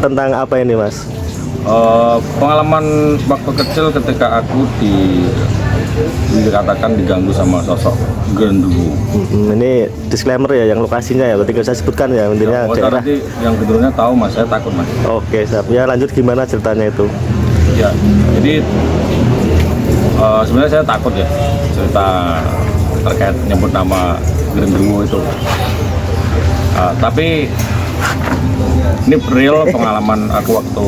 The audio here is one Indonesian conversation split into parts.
Tentang apa ini, Mas? Pengalaman waktu kecil ketika aku dikatakan diganggu sama sosok genderuwo. Ini disclaimer ya, yang lokasinya ya, ketika saya sebutkan ya, intinya daerah. Nanti yang genderuwonya tahu mas, saya takut mas. Oke, siap. Ya lanjut, gimana ceritanya itu? Ya, jadi sebenarnya saya takut ya cerita terkait nyebut nama genderuwo itu. Tapi ini real pengalaman aku waktu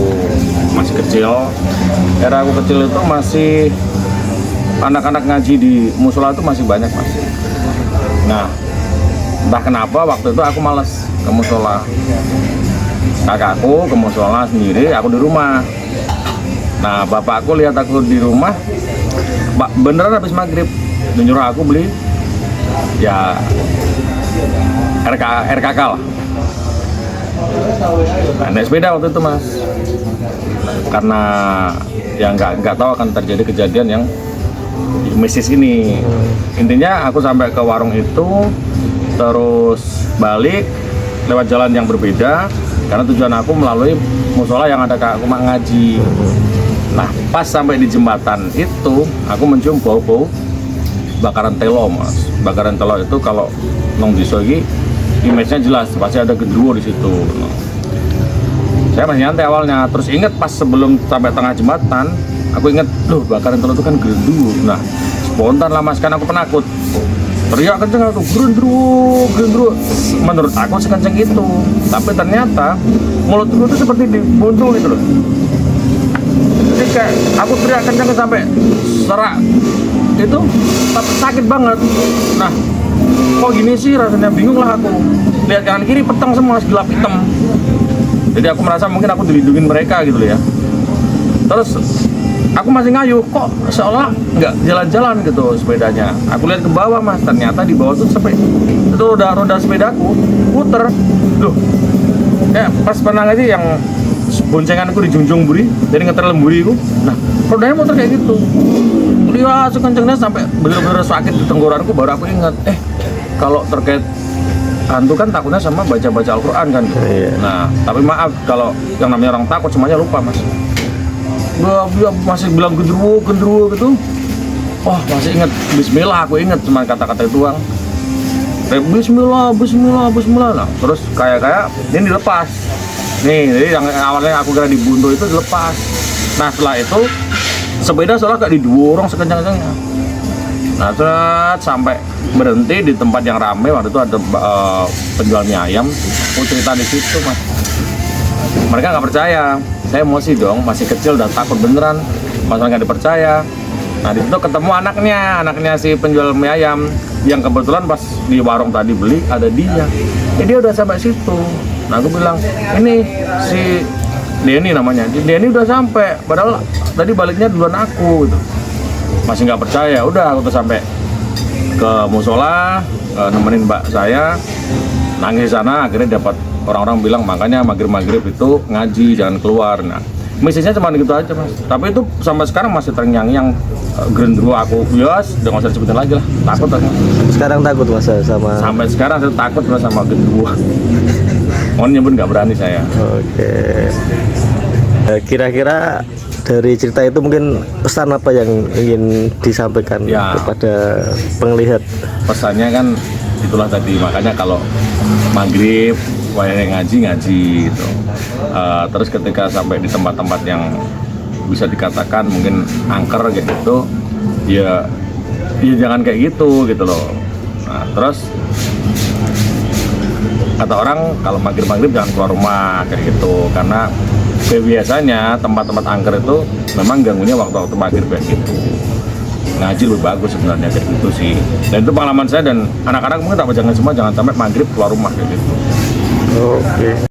masih kecil. Era aku kecil itu masih anak-anak ngaji di musola itu masih banyak mas. Nah, entah kenapa waktu itu aku malas ke musola. Kakakku ke musola sendiri, aku di rumah. Nah, bapakku lihat aku di rumah, beneran habis maghrib, nyuruh aku beli ya RKK lah. Nah, naik sepeda waktu itu mas, karena ya nggak tahu akan terjadi kejadian yang mistis ini. Intinya aku sampai ke warung itu, terus balik lewat jalan yang berbeda, karena tujuan aku melalui musola yang ada kak rumah ngaji. Nah, pas sampai di jembatan itu, aku mencium bau-bau bakaran telo mas. Bakaran telo itu kalau nong disogi, image-nya jelas, pasti ada genderuwo di situ. Saya masih nyantai awalnya, terus inget pas sebelum sampai tengah jembatan, aku inget, loh bakaran telo itu kan genderuwo. Nah, spontan lah mas, kan aku penakut. Teriak kenceng aku, genderuwo, genderuwo. Menurut aku sekenceng itu, tapi ternyata mulutku itu seperti dibuntul gitu loh. Jadi kayak aku teriak kenceng sampai serak itu, tapi sakit banget. Nah, kok gini sih, rasanya bingung lah aku. Lihat kanan kiri peteng semua, gelap hitam. Jadi aku merasa mungkin aku dilindungin mereka gitu loh ya. Terus aku masih ngayuh, kok seolah nggak jalan-jalan gitu sepedanya. Aku lihat ke bawah mas, ternyata di bawah tuh sampai itu roda sepedaku puter. Loh, ya pas pernah aja yang boncenganku di Junjung Buri, jadi ngeter lemburi ku. Nah, rodanya muter kayak gitu. Dia sekencengnya sampai bener-bener sakit di tenggorokanku, baru aku ingat, kalau terkait hantu kan takutnya sama baca-baca Al-Quran kan gitu. Nah, tapi maaf kalau yang namanya orang takut semuanya lupa mas. Dia masih bilang genderuwo gitu. Oh, masih inget Bismillah, aku inget cuma kata-kata itu doang. Bismillah. Nah, terus kayak ini dilepas. Nih, jadi yang awalnya aku kira dibuntu itu dilepas. Nah, setelah itu sepeda seolah kayak didorong sekencang-kencangnya. Nah, terus sampai berhenti di tempat yang ramai. Waktu itu ada penjual mie ayam. Aku cerita di situ mas. Mereka nggak percaya. Saya emosi dong, masih kecil dan takut beneran. Masalah nggak dipercaya. Nah, di situ ketemu anaknya si penjual mie ayam, yang kebetulan pas di warung tadi beli ada dia. Dia udah sampai situ. Nah, aku bilang, ini si Denny namanya. Denny udah sampai, padahal tadi baliknya duluan aku gitu. Masih nggak percaya. Udah aku tuh sampai ke musola, nemenin mbak saya nangis di sana. Akhirnya dapat orang-orang bilang makanya maghrib itu ngaji, jangan keluar. Nah, misinya cuma gitu aja mas. Tapi itu sampai sekarang masih terngiang-ngiang genderuwo aku. Yes, udah nggak usah disebutin lagi lah. Takut aku. Sekarang takut mas sama? Sampai sekarang saya takut mas sama genderuwo. Mohon nyebut nggak berani saya. Oke. Kira-kira dari cerita itu mungkin pesan apa yang ingin disampaikan kepada penglihat? Pesannya kan itulah tadi, makanya kalau maghrib ngaji gitu. Terus ketika sampai di tempat-tempat yang bisa dikatakan mungkin angker kayak gitu, ya jangan kayak gitu loh. Nah, terus kata orang kalau maghrib jangan keluar rumah kayak gitu, karena biasanya tempat-tempat angker itu memang ganggunya waktu-waktu maghrib kayak gitu. Ngaji lebih bagus sebenarnya kayak gitu sih. Dan itu pengalaman saya, dan anak-anak mungkin tak jangan sampai maghrib keluar rumah kayak gitu. Oke.